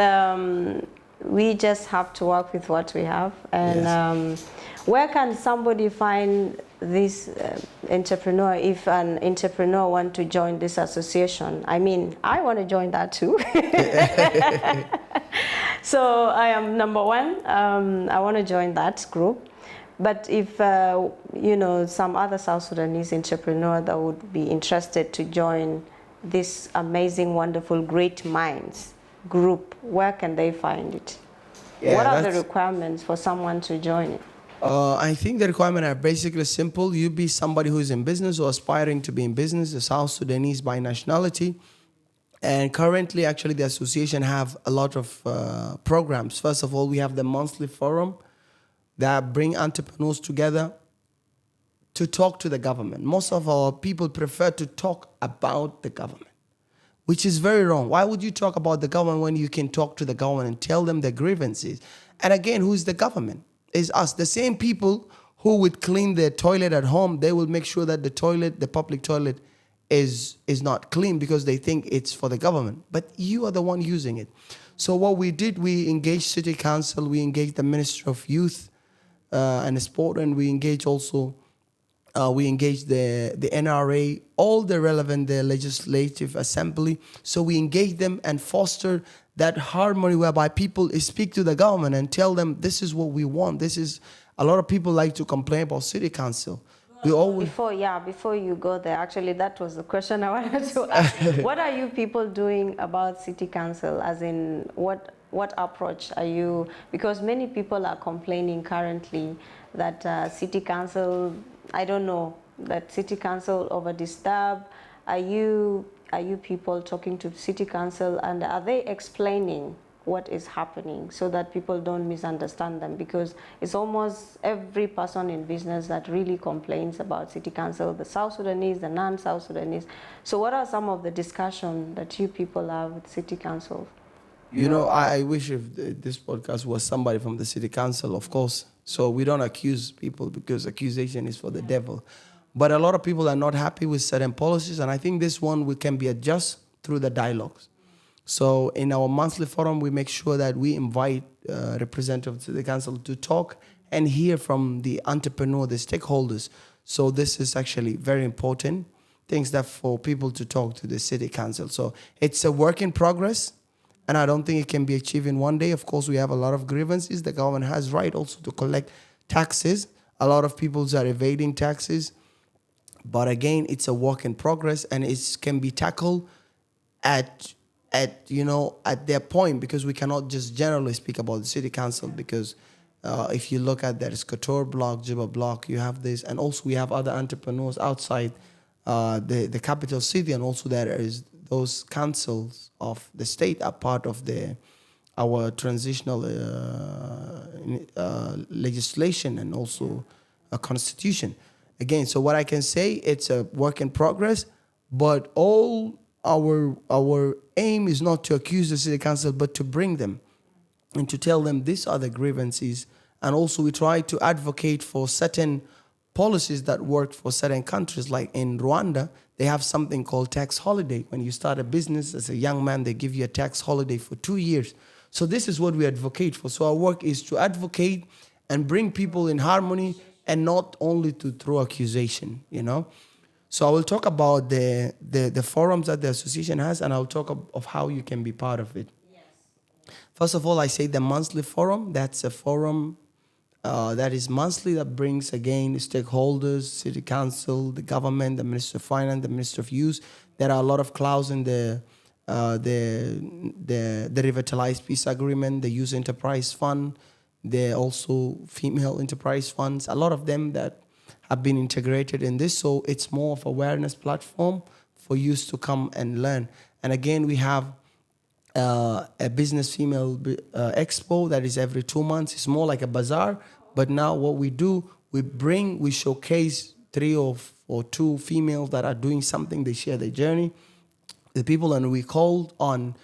we just have to work with what we have. And where can somebody find this entrepreneur if an entrepreneur want to join this association? I mean, I want to join that too. So I am number one. I want to join that group. But if, some other South Sudanese entrepreneur that would be interested to join this amazing, wonderful, great minds group, where can they find it? Yeah, what are the requirements for someone to join it? I think the requirements are basically simple. You be somebody who is in business or aspiring to be in business, a South Sudanese by nationality. And currently, actually, the association have a lot of programs. First of all, we have the monthly forum that bring entrepreneurs together to talk to the government. Most of our people prefer to talk about the government, which is very wrong. Why would you talk about the government when you can talk to the government and tell them their grievances? And again, who's the government? It's us. The same people who would clean their toilet at home, they will make sure that the public toilet is not clean because they think it's for the government. But you are the one using it. So what we did, we engaged City Council, we engaged the Ministry of Youth and Sport, and we engaged also We engage the NRA, all the relevant the legislative assembly. So we engage them and foster that harmony whereby people speak to the government and tell them this is what we want. This is a lot of people like to complain about city council. We always Before you go there, actually, that was the question I wanted to ask. What are you people doing about city council? As in, what approach are you? Because many people are complaining currently that city council, I don't know, that city council over disturb. Are you people talking to city council, and are they explaining what is happening so that people don't misunderstand them? Because it's almost every person in business that really complains about city council, the South Sudanese, the non-South Sudanese. So what are some of the discussion that you people have with city council? You know, I wish if this podcast was somebody from the city council, of course. So we don't accuse people because accusation is for the devil. But a lot of people are not happy with certain policies, and I think this one we can be adjusted through the dialogues. So in our monthly forum, we make sure that we invite representatives to the council to talk and hear from the entrepreneur, the stakeholders. So this is actually very important things that for people to talk to the city council. So it's a work in progress, and I don't think it can be achieved in one day. Of course, we have a lot of grievances. The government has right also to collect taxes. A lot of people are evading taxes. But again, it's a work in progress, and it can be tackled at their point, because we cannot just generally speak about the city council, because if you look at that, it's Couture Block, Jibba Block, you have this, and also we have other entrepreneurs outside the capital city, and also there is those councils of the state are part of our transitional legislation and also a constitution. Again, so what I can say, it's a work in progress, but all our aim is not to accuse the city council, but to bring them and to tell them these are the grievances. And also we try to advocate for certain policies that work for certain countries. Like in Rwanda, they have something called tax holiday. When you start a business as a young man, they give you a tax holiday for 2 years. So this is what we advocate for. So our work is to advocate and bring people in harmony, and not only to throw accusation, So I will talk about the forums that the association has, and I'll talk of how you can be part of it. Yes. First of all, I say the monthly forum. That's a forum that is monthly, that brings, again, stakeholders, city council, the government, the Minister of Finance, the Minister of Youth. There are a lot of clauses in the Revitalized Peace Agreement, the Youth Enterprise Fund, the also female enterprise funds, a lot of them that have been integrated in this. So it's more of awareness platform for youth to come and learn. And again, we have a business female expo that is every 2 months. It's more like a bazaar. But now what we do, we showcase 3 or 2 females that are doing something. They share their journey. The people, and we call on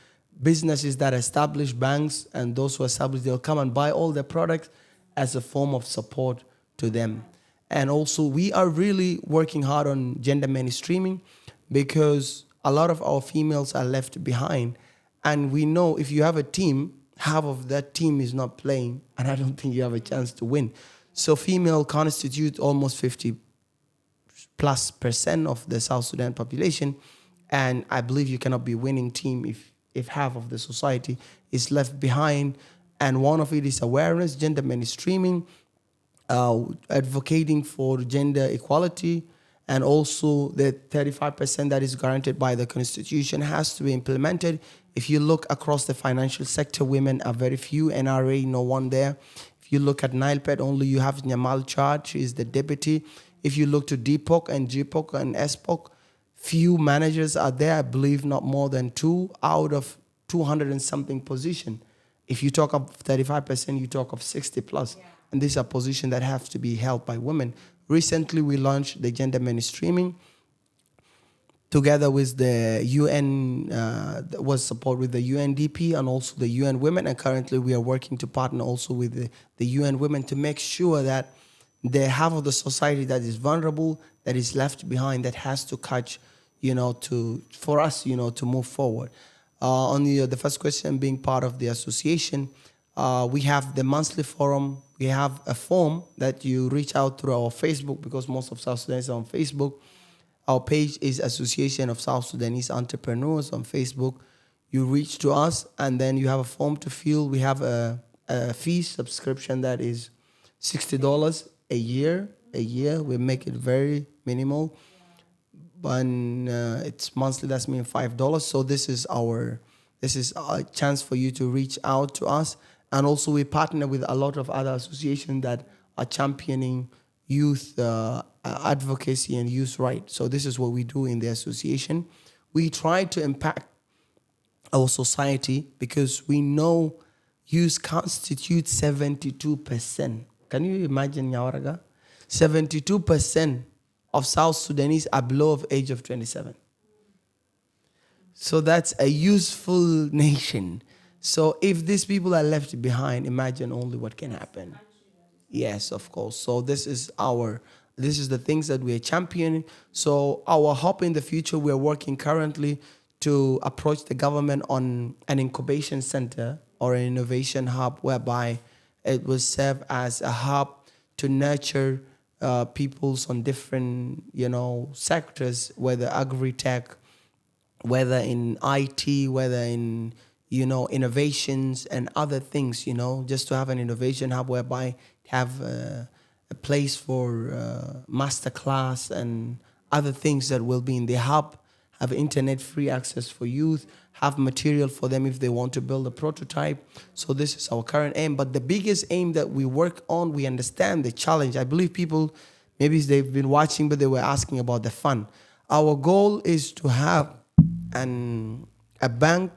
businesses that establish banks, and those who establish, they'll come and buy all their products as a form of support to them. And also we are really working hard on gender mainstreaming, because a lot of our females are left behind. And we know if you have a team, half of that team is not playing, and I don't think you have a chance to win. So female constitute almost 50+% of the South Sudan population. And I believe you cannot be winning team if half of the society is left behind. And one of it is awareness, gender mainstreaming, advocating for gender equality, and also the 35% that is guaranteed by the Constitution has to be implemented. If you look across the financial sector, women are very few. NRA, no one there. If you look at NILPED, only you have Nyamal Chad, she is the deputy. If you look to DPOC and GPOC and SPOC, few managers are there. I believe not more than 2 out of 200 and something position. If you talk of 35%, you talk of 60+. Yeah. And these are positions that have to be held by women. Recently, we launched the gender mainstreaming together with the UN, was support with the UNDP and also the UN Women. And currently, we are working to partner also with the UN Women to make sure that the half of the society that is vulnerable, that is left behind, that has to catch, for us, to move forward. On the first question, being part of the association, we have the monthly forum we have a form that you reach out through our Facebook, because most of South Sudan is on Facebook. Our page is Association of South Sudanese Entrepreneurs on Facebook. You reach to us, and then you have a form to fill. We have a fee subscription that is $60 a year. We make it very minimal, but it's monthly. That's mean $5. So this is a chance for you to reach out to us, and also we partner with a lot of other associations that are championing youth advocacy and youth rights. So this is what we do in the association. We try to impact our society because we know youth constitute 72%. Can you imagine, Nyawargak? 72% of South Sudanese are below the age of 27. So that's a useful nation. So if these people are left behind, imagine only what can happen. Yes, of course. So this is the things that we are championing. So our hope in the future, we are working currently to approach the government on an incubation center or an innovation hub, whereby it will serve as a hub to nurture peoples on different, sectors, whether agri-tech, whether in IT, whether in, innovations and other things, just to have an innovation hub whereby have a place for masterclass and other things that will be in the hub, have internet free access for youth, have material for them if they want to build a prototype. So this is our current aim. But the biggest aim that we work on, we understand the challenge. I believe people, maybe they've been watching, but they were asking about the fund. Our goal is to have a bank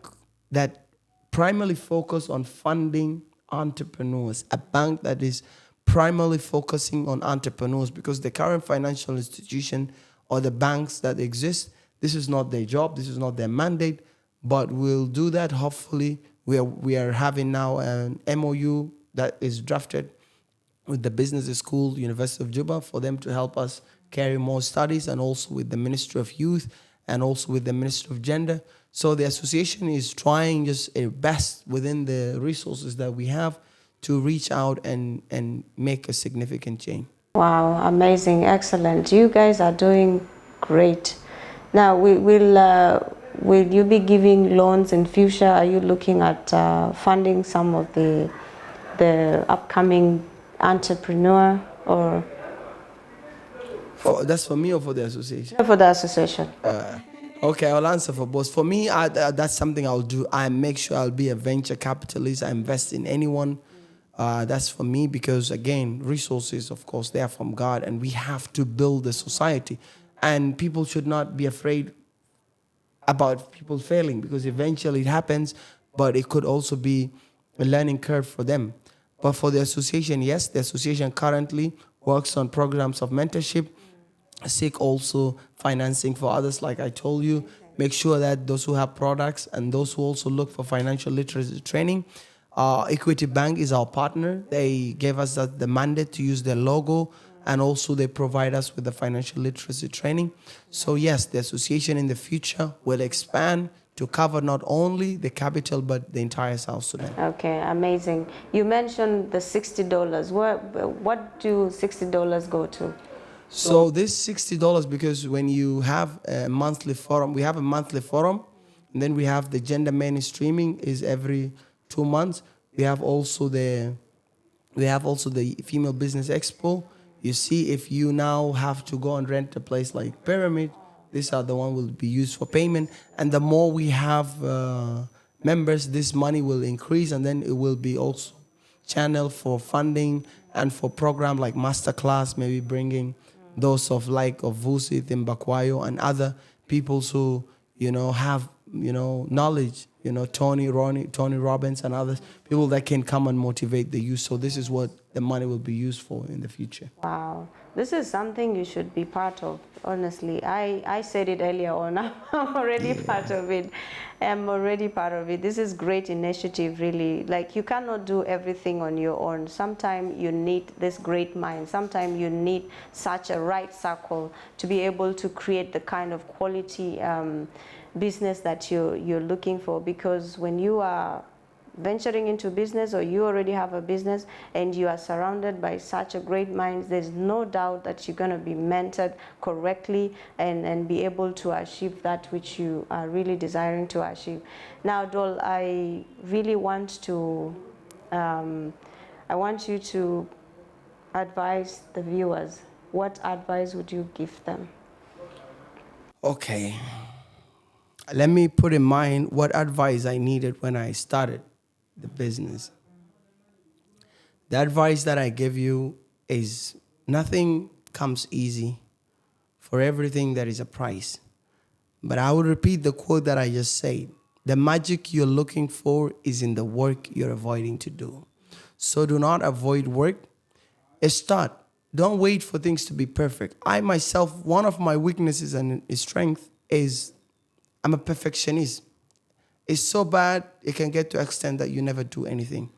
that primarily focus on funding entrepreneurs, a bank that is primarily focusing on entrepreneurs, because the current financial institution or the banks that exist, this is not their job, this is not their mandate, but we'll do that. Hopefully, we are having now an MOU that is drafted with the business school, University of Juba, for them to help us carry more studies, and also with the Ministry of Youth and also with the Ministry of Gender. So the association is trying just its best within the resources that we have to reach out and make a significant change. Wow, amazing, excellent. You guys are doing great. Now, will you be giving loans in future? Are you looking at funding some of the upcoming entrepreneur, or? That's for me or for the association? For the association. Okay, I'll answer for both. For me, that's something I'll do. I make sure I'll be a venture capitalist. I invest in anyone. That's for me, because again, resources, of course, they are from God, and we have to build a society. And people should not be afraid about people failing, because eventually it happens, but it could also be a learning curve for them. But for the association, yes, the association currently works on programs of mentorship, seek also financing for others, like I told you, make sure that those who have products and those who also look for financial literacy training. Equity Bank is our partner. They gave us the mandate to use their logo, and also they provide us with the financial literacy training. So yes, the association in the future will expand to cover not only the capital, but the entire South Sudan. Okay, amazing. You mentioned the $60. What do $60 go to? So this $60, because when you have a monthly forum, we have a monthly forum, and then we have the gender mainstreaming is every 2 months. We have also the Female Business Expo. You see, if you now have to go and rent a place like Pyramid, these are the one will be used for payment. And the more we have members, this money will increase, and then it will be also channeled for funding and for program like Masterclass, maybe bringing those of Vusi, Timbakwayo, and other people who, have, knowledge, Tony Robbins and others, people that can come and motivate the youth. So this is what the money will be used for in the future. Wow, this is something you should be part of, honestly. I said it earlier on, I'm already part of it. I'm already part of it. This is great initiative, really. Like, you cannot do everything on your own. Sometimes you need this great mind. Sometimes you need such a right circle to be able to create the kind of quality business that you're looking for. Because when you are venturing into business or you already have a business and you are surrounded by such a great minds, there's no doubt that you're going to be mentored correctly and be able to achieve that which you are really desiring to achieve. Now, Duol, I really want to, I want you to advise the viewers. What advice would you give them? Okay. Let me put in mind what advice I needed when I started the business. The advice that I give you is nothing comes easy. For everything there is a price. But I will repeat the quote that I just said. The magic you're looking for is in the work you're avoiding to do. So do not avoid work. Start. Don't wait for things to be perfect. I myself, one of my weaknesses and strength is I'm a perfectionist. It's so bad, it can get to extent that you never do anything.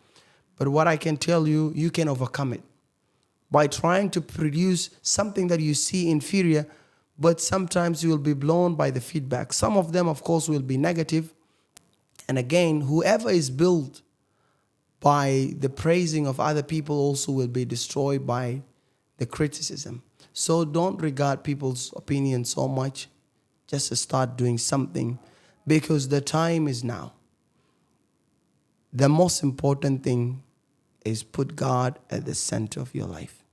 But what I can tell you, you can overcome it by trying to produce something that you see inferior, but sometimes you will be blown by the feedback. Some of them, of course, will be negative. And again, whoever is built by the praising of other people also will be destroyed by the criticism. So don't regard people's opinions so much. Just start doing something because the time is now. The most important thing is put God at the center of your life.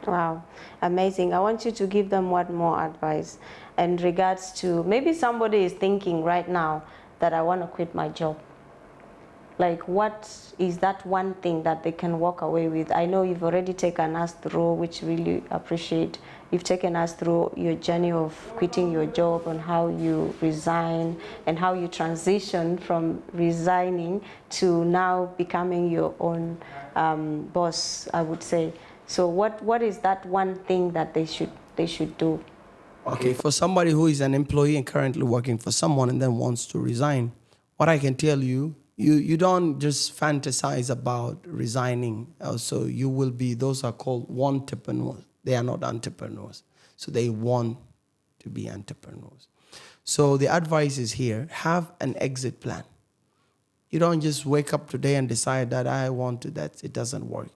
Wow, amazing. I want you to give them one more advice in regards to maybe somebody is thinking right now that I want to quit my job. Like, what is that one thing that they can walk away with? I know you've already taken us through, which really appreciate. You've taken us through your journey of quitting your job and how you resign and how you transition from resigning to now becoming your own boss, I would say. So what is that one thing that they should do? Okay, for somebody who is an employee and currently working for someone and then wants to resign, what I can tell you, you don't just fantasize about resigning. So you will be, those are called want-entrepreneurs. They are not entrepreneurs. So they want to be entrepreneurs. So the advice is here, have an exit plan. You don't just wake up today and decide that I want to, that it doesn't work.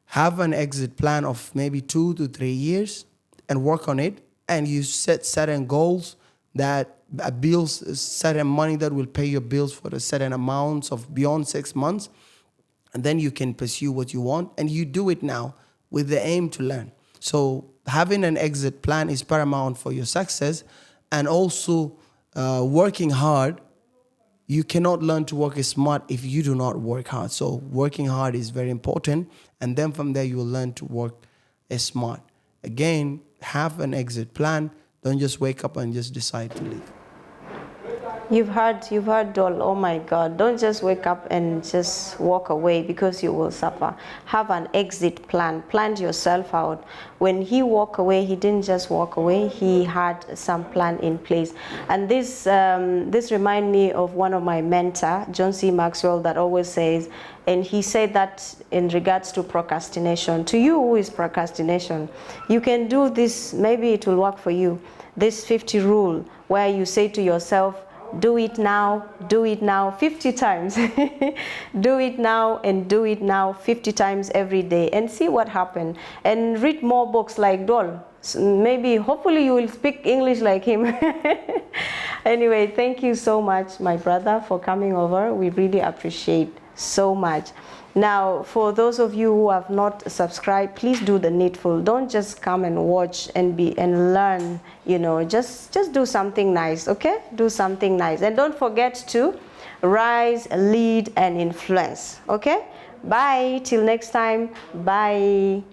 Have an exit plan of maybe 2 to 3 years and work on it. And you set certain goals that bills, certain money that will pay your bills for a certain amounts of beyond 6 months. And then you can pursue what you want. And you do it now with the aim to learn. So having an exit plan is paramount for your success. And also working hard. You cannot learn to work smart if you do not work hard. So working hard is very important. And then from there, you will learn to work smart. Again, have an exit plan. Don't just wake up and just decide to leave. You've heard, Duol. Oh my God! Don't just wake up and just walk away because you will suffer. Have an exit plan. Plan yourself out. When he walked away, he didn't just walk away. He had some plan in place. And this reminds me of one of my mentor, John C. Maxwell, that always says, and he said that in regards to procrastination. To you, who is procrastination? You can do this. Maybe it will work for you. This 50 rule, where you say to yourself, do it now 50 times. Do it now and do it now 50 times every day and see what happens. And read more books like Duol. Maybe, hopefully you will speak English like him. Anyway, thank you so much, my brother, for coming over. We really appreciate so much. Now, for those of you who have not subscribed, please do the needful. Don't just come and watch and learn, just do something nice, okay? Do something nice. And don't forget to rise, lead, and influence, okay? Bye, till next time, bye.